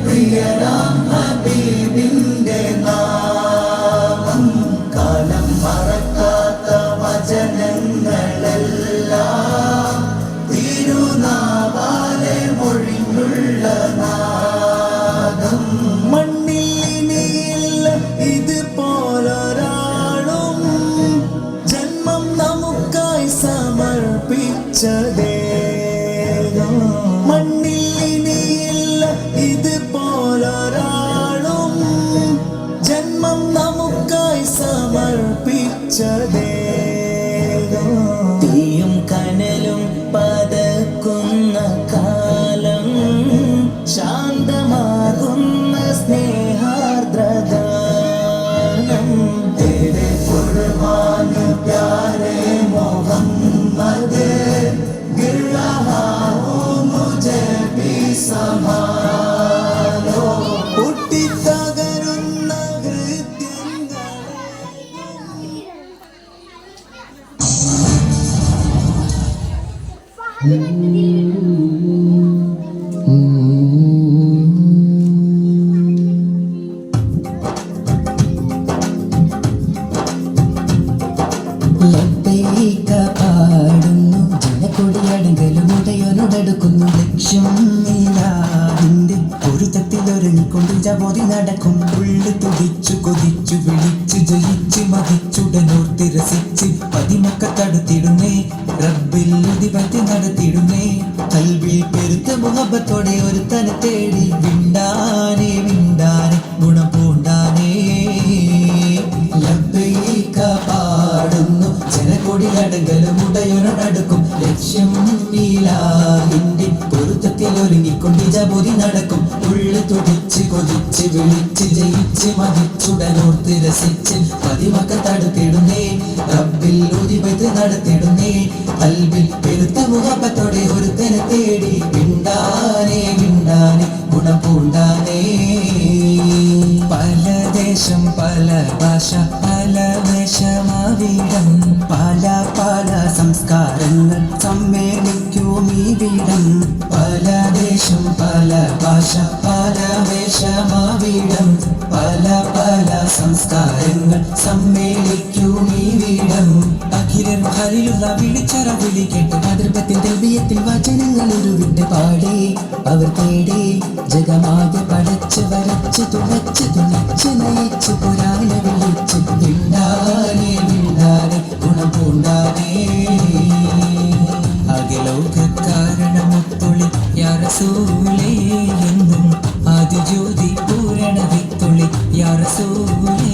പ്രിയരാം ഹബീബിന്റെ നാമം കാലം മറക്കാത്ത വചനങ്ങളെല്ലാം തിരുനാവാലെ മൊഴിഞ്ഞുള്ള നാദം മണ്ണിലിനിയില്ല ഇതുപോലൊരാളും ജന്മം നമുക്കായി സമർപ്പിച്ചതേ മണ്ണിലിനിയില്ല ഇതുപോലൊരാളും ജന്മം നമുക്കായി സമർപ്പിച്ചതേ തീയും കനലും പതക്കുന്ന കാലം ശാന്തമാകുന്ന സ്നേഹാർദ്രഗാനം തേരെ ഖുർആൻ പ്യാരെ മുഹമ്മദ് गिर रहा हूँ मुझे भी संभालो പൊട്ടിത്തകരുന്ന ലബ്ബൈക പാടുന്നു ജനക്കൊടിയടങ്കലും ഉദയനോടടുക്കുന്നു ലക്ഷ്യം നീലാവിന്റെ ഒരു തത്തിലൊരുങ്ങിക്കൊണ്ട് ജബോധി നടക്കും ഉള്ളു തുടിച്ചു കൊതിച്ചു വിളിച്ചു ജയിച്ചു മതിച്ചുടനോർത്തി രസിച്ച് പതിമക്ക തടുത്തിടുന്നേ റബ്ബിൽ ഉദിപത്തി നടത്തിടുന്നേ കൽവിൽ പെരുത്ത മുഹബത്തോടെ ഒരു തനെ തേടി വിണ്ടാനെ വിണ്ടാനെ ഗുണം പൂണ്ടാനേ ലബ്ബൈക പാടുന്നു ജനക്കൊടിയടങ്കലും ഉടയനോടടുക്കും ലക്ഷ്യം നീലാവിന്റെ പൊരുത്തത്തിൽ ഒരുങ്ങിക്കൊണ്ട് ജബോധി നടക്കും ഉള്ളു തുടിച്ച് കൊതിച്ച് വിളിച്ച് ജയിച്ച് മതിച്ചുടനോർത്ത് രസിച്ച് പതിമക്ക തടുത്തിടുന്നേ റബ്ബിൽ ഉദിപത്ത് നടത്തിടുന്നേ കൽബിൽ പെരുത്ത മുഹബത്തോടെ ഒരുത്തനെ തേടി വിണ്ടാനെ വിണ്ടാനെ ഗുണം പൂണ്ടാനേ പല ദേശം പല ഭാഷ പല വേഷമാവിടം പല പല സംസ്കാരങ്ങൾ സമ്മേളിക്കും ഈ വിടം പല ദേശം പല ഭാഷ പല വേഷമാവിടം പല പല സംസ്കാരങ്ങൾ സമ്മേളിക്കും ഈ വിടം അഖിലർ ഹരിലുള്ള വിളിച്ചറ വിളി കേട്ട് മാതൃപത്തിൽ ദൈവീയത്തിൽ വചനങ്ങൾ ഉരുവിട്ട് പാടി അവർ തേടി ജഗമാകെ പടച്ച് വരച്ച് തുളച്ച് തുണിച്ച് നയിച്ച് പുരാണ വിളിച്ച് വിണ്ടാനെ വിണ്ടാനെ ഗുണം പൂണ്ടാനേ അഖിലോക കാരണമൊത്തുളി യാ റസൂലേ എന്നും ആദിജ്യോതി പൂരണ വിത്തുളി യാ റസൂലേ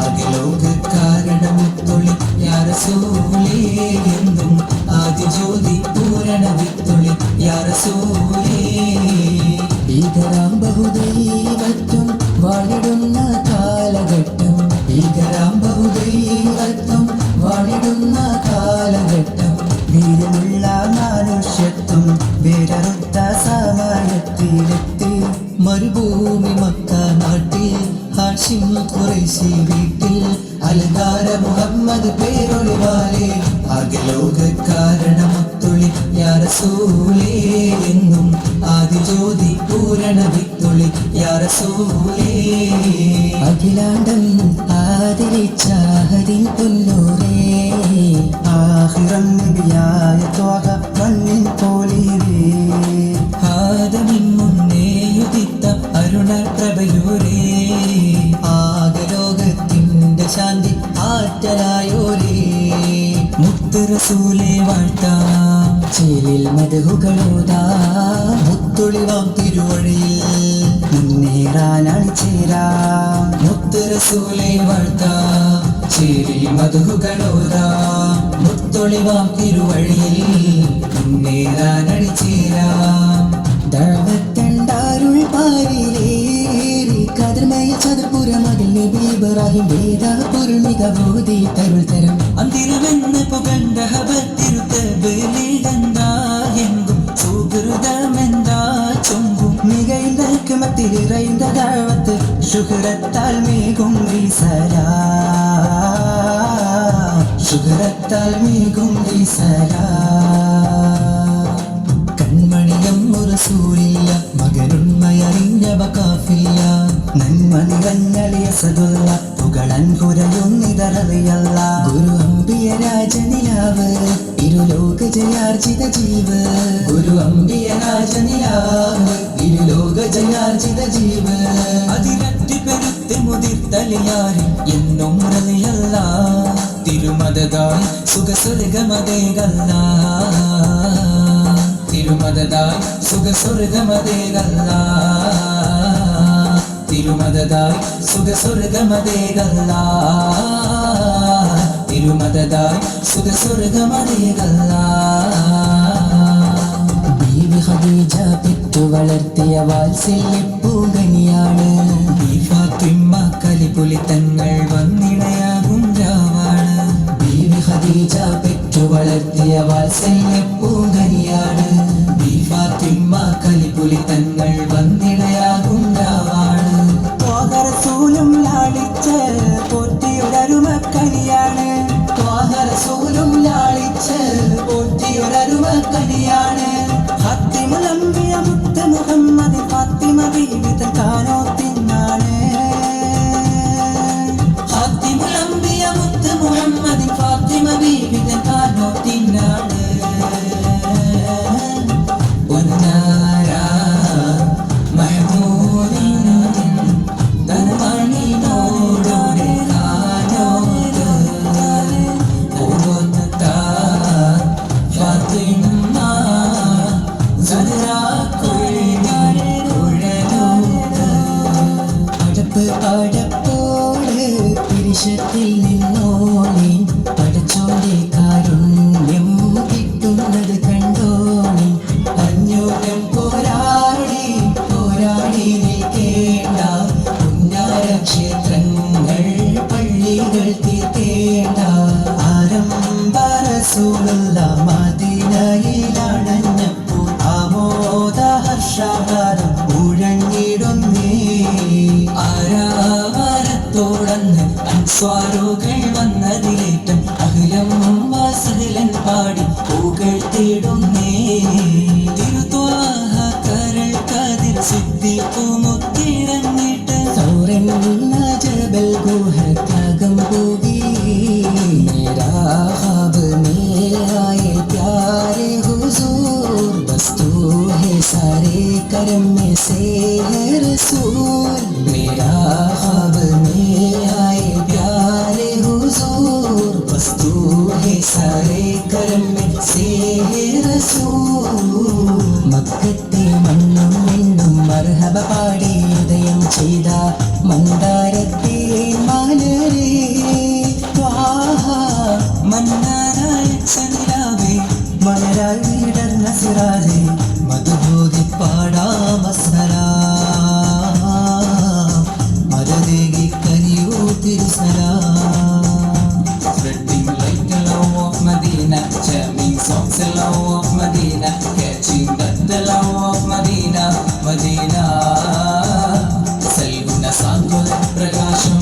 അഖിലോക കാരണമൊത്തുളി യാ റസൂലേ എന്നും ആദിജ്യോതി പൂരണ വിത്തുളി യാ റസൂലേ ഭീകരാം ബഹുദൈവത്വം വാണിടുന്ന കാലഘട്ടം ഭീകരാം ബഹുദൈവത്വം വാണിടുന്ന കാലഘട്ടം വീരമുള്ള മനുഷ്യത്വം വേരറുത്ത സമയത്തിലെത്തി മരുഭൂമി മക്ക നാട്ടിൽ ഹാഷിം ഖുറൈശി വീട്ടിൽ അലങ്കാര മുഹമ്മദ് പേരൊളിവാലെ അഖിലോക കാരണമൊത്തുളി യാ റസൂലേ എന്നും ആദിജ്യോതി പൂരണ വിത്തുളി യാ റസൂലേ അഖിലാണ്ടം ആദരിച്ച ഹരിൻ പുന്നൂരേ ആഖിറം നബിയായ ത്വാഹ മണ്ണിൻ പോലിവേ ആദമിൻ മുന്നേയുദിത്ത അരുണ പ്രഭയൂരേ ആകലോകത്തിന്റെ ശാന്തി ആറ്റലായോരേ മുത്ത് റസൂലേ വാഴ്ത്താം ചേലിൽ മദഹുകളോതാ മുത്തൊളിവാം തിരുവഴിയിൽ മുന്നേറാനാണ് ചേരാം മുത്ത് റസൂലേ വാഴ്ത്താം ചേലിൽ മദഹുകളോതാ മുത്തൊളിവാം തിരുവഴിയിൽ മുന്നേറാനാണ് ചേരാം ദഅവത്തണ്ടാരുൾ പാരിലേറി കതിർമയ ചതുർപുര മതിൽ നബി ഇബ്രാഹിം വേദ പൊരുളിക ബോധി തരുൾ തരം അന്തിരമെന്ന് പുകണ്ട ഹബത്തിരുത്തബലിടന്താ എങ്കും സുഹൃതമെന്താ ചൊങ്കും മികൈந்த ഹക്മത്തിൽ ഇറൈந்த ദഅവത്ത് ശുഹ്റത്താൽ മേഘും റിസലാ ശുഹ്റത്താൽ മേഘും റിസലാ കൺമണിയം റസൂലില്ല മകനുണ്മയ അസദുള്ള പുകളൻ പുരയുന്നിതറിയല്ല ഗുരു അമ്പിയ രാജനിലാവ് ഇരുലോക ജയാർജിത ജീവ് ഗുരു അമ്പിയ രാജനിലാവ് ഇരുലോക ജയാർജിത ജീവ് അതിരട്ടി പെരുത്ത് മുതിർത്തലിയാരി എന്നും റളിയല്ല തിരുമദതായി സുഖസ്വർഗമതേകല്ല തിരുമദതായി സുഖസ്വർഗമതേകല്ല തിരുമദതായി സുഖസ്വർഗമതേകല്ല തിരുമദതായി സുഖസ്വർഗമതേകല്ല ബീവി ഖദീജ പെറ്റു വളർത്തിയ വാത്സല്യപ്പൂങ്കനിയാണ് ഫാത്തിമ കലിപുലി തങ്ങൾ വന്നിണയാകും രാവാണ് ബീവി ഖദീജ പെറ്റു വളർത്തിയ വാത്സല്യപ്പൂങ്കനിയാണ് ഫാത്തിമ കലിപുലി തങ്ങൾ വന്നിണയാകും രാവാണ് റസൂലും ലാളിച്ച് പോറ്റിയൊരരുമക്കനിയാണ് റസൂലും ലാളിച്ച് പോറ്റിയൊരരുമക്കനിയാണ് ഫാത്തിമുൽ അംബിയ മുത്ത് മുഹമ്മദ് ഫാത്തിമ ബീവി തൻ കാനോത്തിനാണ് ഫാത്തിമുൽ അംബിയ മുത്ത് മുഹമ്മദ് ഫാത്തിമ ബീവി തൻ കാനോത്തിനാണ് ഒന്നാരാ പടപ്പോട് പിരിശത്തിൽ നിന്നോളി പടച്ചോന്റെ കാരുണ്യം കിട്ടുന്നത് കണ്ടോളി അഞ്ഞൂരം പോരാടി പോരാടി നിൽക്കേണ്ട പുണ്യക്ഷേത്രങ്ങൾ പള്ളികൾ തീർക്കേണ്ട ആരംഭ റസൂലുള്ള മദീനയിലണഞ്ഞപ്പോൾ ആമോദ ഹർഷാകാരം മുഴങ്ങിടുന്നേ ആരാമരത്തോടന്ന് അൻസ്വാരുകൾ വന്നതിലേറ്റം അഖിലം വസഹലൻ പാടി പൂകൾ തേടുന്നേ തിരുത്വാഹ കരൾ കതിർ സിദ്ദീഖുമുത്തിറങ്ങിട്ട് സൗരൻ ജബൽ ഗുഹക്കകം പോകി മേരാ ഖ്വാബ് മേ ആയേ പ്യാരെ ഹുസൂർ ബസ്തു ഹേ സാരെ करम में से है रसूल मेरा ख्वाब में आए प्यारे हुजूर बस तू है सारे करम में से है रसूल മക്കത്തെ മണ്ണും മിണ്ണും മർഹബ പാടി ഉദയം ചെയ്ത മന്ദാരത്തെ മലരേ ത്വാഹ മന്നാനായ ചന്ദ്രാവേ മലരായി വിടർന്ന സിറാജേ മധുബോധി പാടാമസലാം മരദേകി കനിയൂ തിരുസലാം Spreading like the love of Medina, jamming songs the love of Medina, catching the love of Medina, Medina. സൽഗുണ സാന്ത്വന പ്രകാശം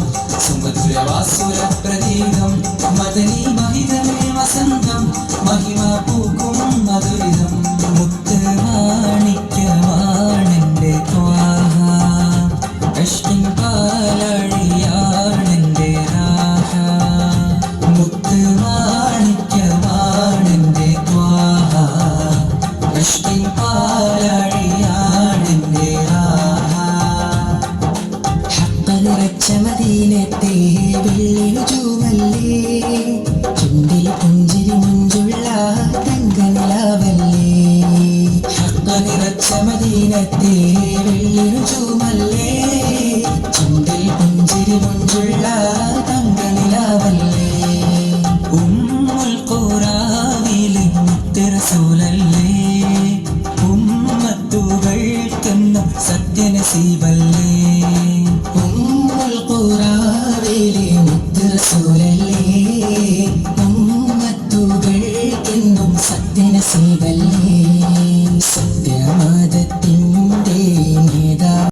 സുമധുരവാസുര പ്രതീകം മദനി മഹിതമേ വസന്തം മഹിമ പൂക്കും മധുരിതം മുത്ത് മാണിക്യമാണെന്റെ ത്വാഹ കഷ്ടിൻ പാലടിയാണെന്റെ രാഹ മുത്ത് മാണിക്യമാണെന്റെ ത്വാഹ കഷ്ടിൻ പാലടിയാണെന്റെ രാഹ ഹഖ് നിറച്ച മദീനത്തെ വെള്ളിനുജൂമല്ലേ ചുണ്ടിൽ പുഞ്ചിരി മുഞ്ചുള്ള തങ്കനിലാവല്ലേ ഹഖ് നിറച്ച മദീനത്തെ വെള്ളിനുജൂമല്ലേ ചുണ്ടിൽ പുഞ്ചിരി മുഞ്ചുള്ള തങ്കനിലാവല്ലേ ഉമ്മുൽ ഖുറാവിലെ മുത്ത് റസൂലല്ലേ ഉമ്മത്തുകൾക്കെന്നും സത്യനസീബല്ലേ ഉമ്മുൽ ഖുറാവിലെ മുത്ത് റസൂലല്ലേ ഉമ്മത്തുകൾക്കെന്നും സത്യനസീബല്ലേ